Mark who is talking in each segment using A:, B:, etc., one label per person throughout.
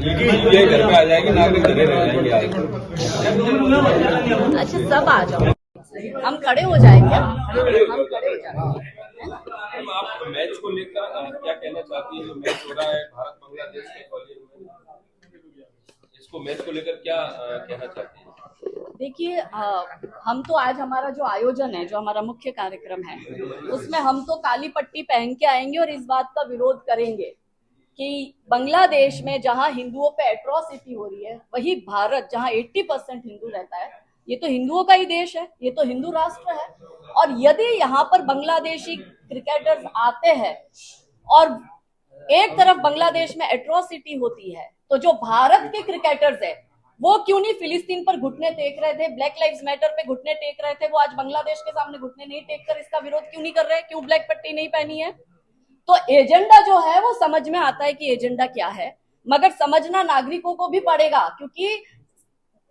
A: ये घर पे आ जाएगी, नागरिक घरे रह जाएंगे आगे।
B: अच्छा, सब आ जाओ, हम खड़े हो जाएंगे, हम खड़े हो जाएंगे।
A: आप मैच को लेकर क्या कहना चाहती है? जो मैच हो रहा है भारत बांग्लादेश के ग्वालियर में, इसको मैच को लेकर क्या कहना चाहती है?
B: देखिए, हम तो आज हमारा जो आयोजन है, जो हमारा मुख्य कार्यक्रम है, उसमें हम तो काली पट्टी पहन के आएंगे और इस बात का विरोध करेंगे कि बांग्लादेश में जहां हिंदुओं पे एट्रोसिटी हो रही है, वही भारत जहां 80% हिंदू रहता है, ये तो हिंदुओं का ही देश है, ये तो हिंदू राष्ट्र है। और यदि यहाँ पर बांग्लादेशी क्रिकेटर्स आते हैं और एक तरफ बांग्लादेश में एट्रोसिटी होती है, तो जो भारत के क्रिकेटर्स है वो क्यों नहीं फिलिस्तीन पर घुटने टेक रहे थे, ब्लैक लाइव्स मैटर पे घुटने टेक रहे थे, वो आज बांग्लादेश के सामने घुटने नहीं टेक कर इसका विरोध क्यों नहीं कर रहे? क्यों ब्लैक पट्टी नहीं पहनी है? तो एजेंडा जो है वो समझ में आता है कि एजेंडा क्या है, मगर समझना नागरिकों को भी पड़ेगा, क्योंकि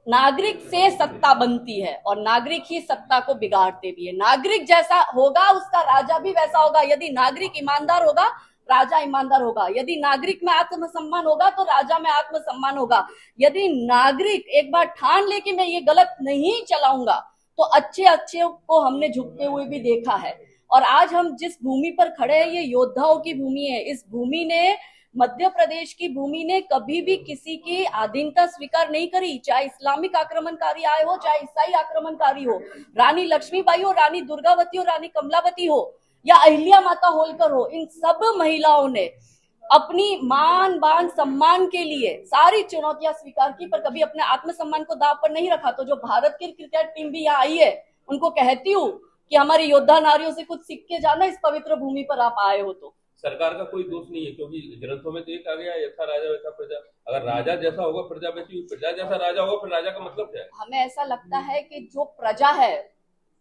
B: नागरिक से सत्ता बनती है और नागरिक ही सत्ता को बिगाड़ते भी है। नागरिक जैसा होगा उसका राजा भी वैसा होगा। यदि नागरिक ईमानदार होगा, राजा ईमानदार होगा। यदि नागरिक में आत्मसम्मान होगा तो राजा में आत्मसम्मान होगा। यदि नागरिक एक बार ठान ले कि मैं ये गलत नहीं चलाऊंगा, तो अच्छे अच्छे को हमने झुकते हुए भी देखा है। और आज हम जिस भूमि पर खड़े हैं, ये योद्धाओं की भूमि है। इस भूमि ने, मध्य प्रदेश की भूमि ने कभी भी किसी की अधीनता स्वीकार नहीं करी, चाहे इस्लामिक आक्रमणकारी आए हो, चाहे ईसाई आक्रमणकारी हो, रानी लक्ष्मीबाई हो, रानी दुर्गावती हो, रानी कमलावती हो, या अहिल्या माता होलकर हो। इन सब महिलाओं ने अपनी मान बान सम्मान के लिए सारी चुनौतियां स्वीकार की, पर कभी अपने आत्मसम्मान को दाव पर नहीं रखा। तो जो भारत की क्रिकेट टीम भी यहाँ आई है, उनको कहती हूँ कि हमारी योद्धा नारियों से कुछ सीख के जाना, इस पवित्र भूमि पर आप आए हो। तो
A: सरकार का कोई दोष नहीं है, क्योंकि ग्रंथों में तो एक आ गया, यथा राजा वैसा प्रजा। अगर राजा जैसा होगा प्रजा वैसी हुई, प्रजा जैसा राजा होगा, फिर राजा का मतलब क्या है?
B: हमें ऐसा लगता है कि जो प्रजा है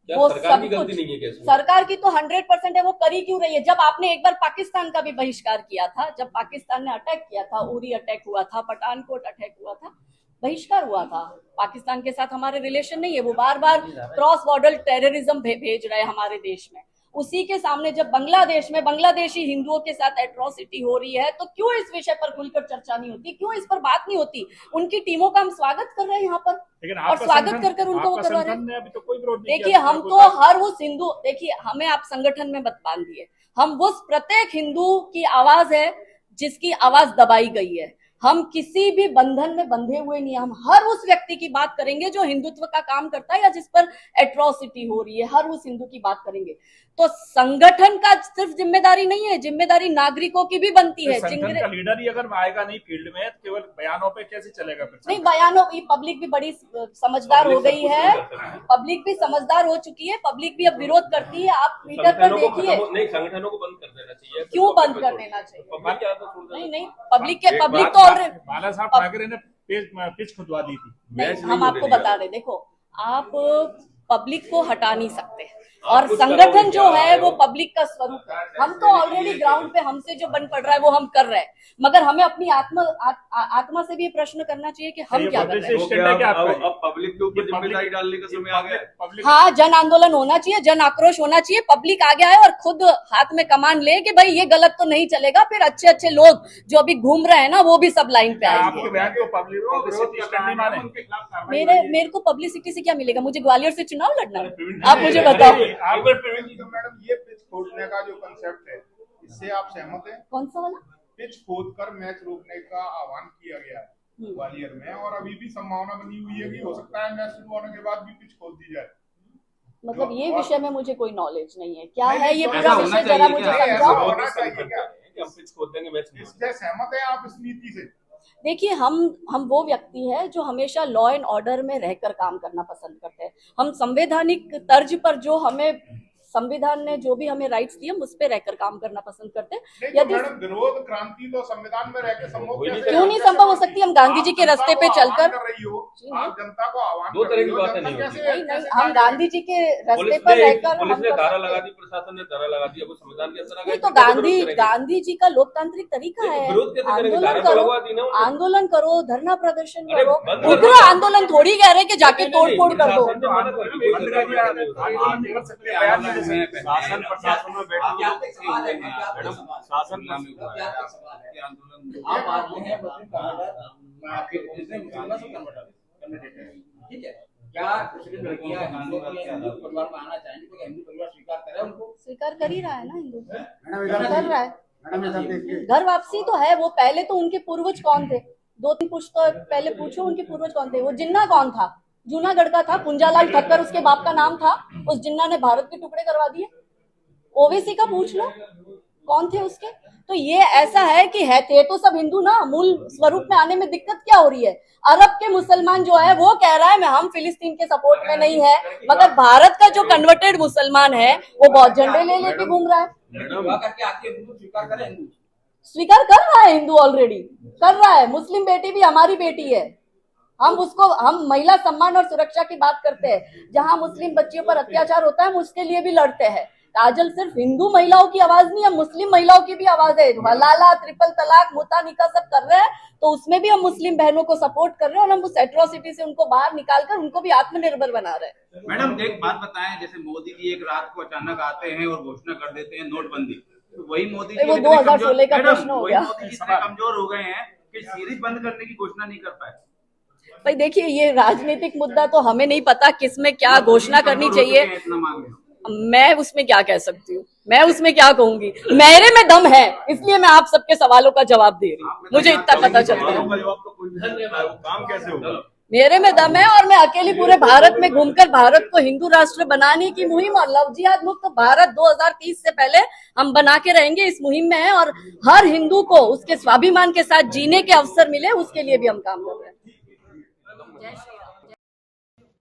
A: क्या
B: वो
A: सरकार की
B: सब
A: गलती
B: कुछ,
A: नहीं है क्या इसमें?
B: सरकार की तो 100% है, वो करी क्यों रही है? जब आपने एक बार पाकिस्तान का भी बहिष्कार किया था, जब पाकिस्तान ने अटैक किया था, उरी अटैक हुआ था, पठानकोट अटैक हुआ था, बहिष्कार हुआ था। पाकिस्तान के साथ हमारे रिलेशन नहीं है, वो बार बार क्रॉस बॉर्डर टेररिज्म भेज रहे हैं हमारे देश में। उसी के सामने जब बांग्लादेश में बांग्लादेशी हिंदुओं के साथ एट्रोसिटी हो रही है, तो क्यों इस विषय पर खुलकर चर्चा नहीं होती? क्यों इस पर बात नहीं होती? उनकी टीमों का हम स्वागत कर रहे हैं यहाँ पर, और स्वागत कर उनको वो करवा रहे हैं।
C: अभी तो कोई विरोध नहीं।
B: देखिए, हम तो हर उस हिंदू, देखिए हमें आप संगठन में मत बांधिए, हम उस प्रत्येक हिंदू की आवाज है जिसकी आवाज दबाई गई है। हम किसी भी बंधन में बंधे हुए नहीं है। हम हर उस व्यक्ति की बात करेंगे जो हिंदुत्व का काम करता है या जिस पर एट्रोसिटी हो रही है, हर उस हिंदू की बात करेंगे। तो संगठन का सिर्फ जिम्मेदारी नहीं है, जिम्मेदारी नागरिकों की भी बनती है।
C: संगठन का लीडर ही अगर आएगा नहीं फील्ड में, तो केवल बयानों पे कैसे चलेगा?
B: नहीं, बयानों की पब्लिक भी बड़ी समझदार हो गई है, पब्लिक भी समझदार हो चुकी है, पब्लिक भी अब विरोध करती है। आप ट्विटर पर देखिए।
A: नहीं, संगठनों को बंद कर देना चाहिए।
B: क्यों बंद कर देना चाहिए? नहीं, पब्लिक तो ऑलरेडी,
C: बाला साहब ठाकरे ने पिच खुदवा दी थी।
B: नहीं, हम आपको बता रहे, देखो आप पब्लिक को हटा नहीं सकते, और संगठन जो है वो पब्लिक का स्वरूप है। हम तो ऑलरेडी ग्राउंड पे हमसे जो बन पड़ रहा है वो हम कर रहे हैं, मगर हमें अपनी आत्मा से भी ये प्रश्न करना चाहिए कि हम क्या कर रहे हैं।
A: अब पब्लिक के ऊपर जिम्मेदारी डालने का समय आ गया है।
B: हाँ, जन आंदोलन होना चाहिए, जन आक्रोश होना चाहिए। पब्लिक आगे आए और खुद हाथ में कमान ले कि भाई ये गलत तो नहीं चलेगा, फिर अच्छे अच्छे लोग जो अभी घूम रहे हैं ना, वो भी सब लाइन पे आएंगे। मेरे को पब्लिसिटी से क्या मिलेगा? मुझे ग्वालियर से चुनाव लड़ना है, आप मुझे बताओ।
D: मैडम, ये पिच खोदने का जो कंसेप्ट है, इससे आप सहमत हैं?
B: कौन सा वाला?
D: पिच खोदकर मैच रोकने का आह्वान किया गया है ग्वालियर में, और अभी भी संभावना बनी हुई है कि हो सकता है मैच शुरू होने के बाद भी पिच खोद दी जाए।
B: मतलब ये विषय में मुझे कोई नॉलेज नहीं है, क्या है ये पूरा विषय, जरा मुझे समझाओ।
D: इससे सहमत है आप इस नीति से?
B: देखिए, हम वो व्यक्ति है जो हमेशा लॉ एंड ऑर्डर में रहकर काम करना पसंद करते हैं। हम संवैधानिक तर्ज पर, जो हमें संविधान ने जो भी हमें राइट्स दिए, हम उस पे रहकर काम करना पसंद करते हैं।
D: यदि विरोध क्रांति तो संविधान में रहकर संभव
B: क्यों नहीं संभव हो सकती? हम गांधी जी के रास्ते पे चलकर,
D: आप जनता को आह्वान
A: दो तरह की बातें नहीं
B: नहीं, हम गांधी जी के रास्ते पर रहकर,
A: पुलिस ने धारा लगा दी, प्रशासन ने धारा लगा दी, अब संविधान के अंदर आ गए।
B: नहीं, तो गांधी जी का लोकतांत्रिक तरीका है, आंदोलन करो, धरना प्रदर्शन करो। उग्र आंदोलन थोड़ी कह रहे कि जाके तोड़ फोड़ कर दो।
C: शासन प्रशासन में बैठे हुए लोग किसके हुए हैं मैडम? शासन
E: आप आदमी हैं मुस्लिम कन्वर्टर, आपके मुस्लिम कन्वर्टर, ठीक है? क्या मुस्लिम लड़कियां हिंदू परिवार में आना चाहेंगी तो हिंदू परिवार स्वीकार करे उनको?
B: स्वीकार कर ही रहा है ना हिंदू,
E: मैडम
B: कर रहा है। घर वापसी तो है, वो पहले तो उनके पूर्वज कौन थे, 2-3 पुश्त तो पहले पूछो उनके पूर्वज कौन थे। वो जिन्ना कौन था? जूनागढ़ का था, पुंजालाल ठक्कर उसके बाप का नाम था। उस जिन्ना ने भारत के टुकड़े करवा दिए। ओवैसी का पूछ लो कौन थे उसके। तो ये ऐसा है कि है थे तो सब हिंदू ना, मूल स्वरूप में आने में दिक्कत क्या हो रही है? अरब के मुसलमान जो है वो कह रहा है मैं हम फिलिस्तीन के सपोर्ट में नहीं है, मगर भारत का जो कन्वर्टेड मुसलमान है वो बहुत झंडे ले लेके घूम रहा है।
E: करके आके हिंदू स्वीकार करें, हिंदू
B: स्वीकार कर रहा है, हिंदू ऑलरेडी कर रहा है। मुस्लिम बेटी भी हमारी बेटी है। हम महिला सम्मान और सुरक्षा की बात करते हैं। जहां मुस्लिम बच्चियों पर अत्याचार होता है हम उसके लिए भी लड़ते हैं। काजल सिर्फ हिंदू महिलाओं की आवाज नहीं है, मुस्लिम महिलाओं की भी आवाज है। हलाला, ट्रिपल तलाक, मुता निकाह सब कर रहे हैं, तो उसमें भी हम मुस्लिम बहनों को सपोर्ट कर रहे हैं और हम उस एट्रोसिटी से उनको बाहर निकालकर उनको भी आत्मनिर्भर बना रहे हैं।
F: मैडम एक बात बताएं, जैसे मोदी जी एक रात को अचानक आते हैं और घोषणा कर देते हैं नोटबंदी, तो वही मोदी जी
B: वो 2016 का प्रश्न हो गया।
F: मोदी जी इतने कमजोर हो गए हैं कि सीरीज बंद करने की घोषणा नहीं कर पाए।
B: भाई देखिए, ये राजनीतिक मुद्दा तो हमें नहीं पता किसमें क्या घोषणा करनी चाहिए। मैं उसमें क्या कह सकती हूँ, मैं उसमें क्या कहूंगी? मेरे में दम है, इसलिए मैं आप सबके सवालों का जवाब दे रही हूँ। मुझे इतना पता चलता है
C: काम कैसे होगा।
B: मेरे में दम है और मैं अकेली पूरे भारत में घूमकर भारत को हिंदू राष्ट्र बनाने की मुहिम और लव जिहाद मुक्त भारत 2030 से पहले हम बना के रहेंगे, इस मुहिम में है। और हर हिंदू को उसके स्वाभिमान के साथ जीने के अवसर मिले, उसके लिए भी हम काम कर रहे हैं।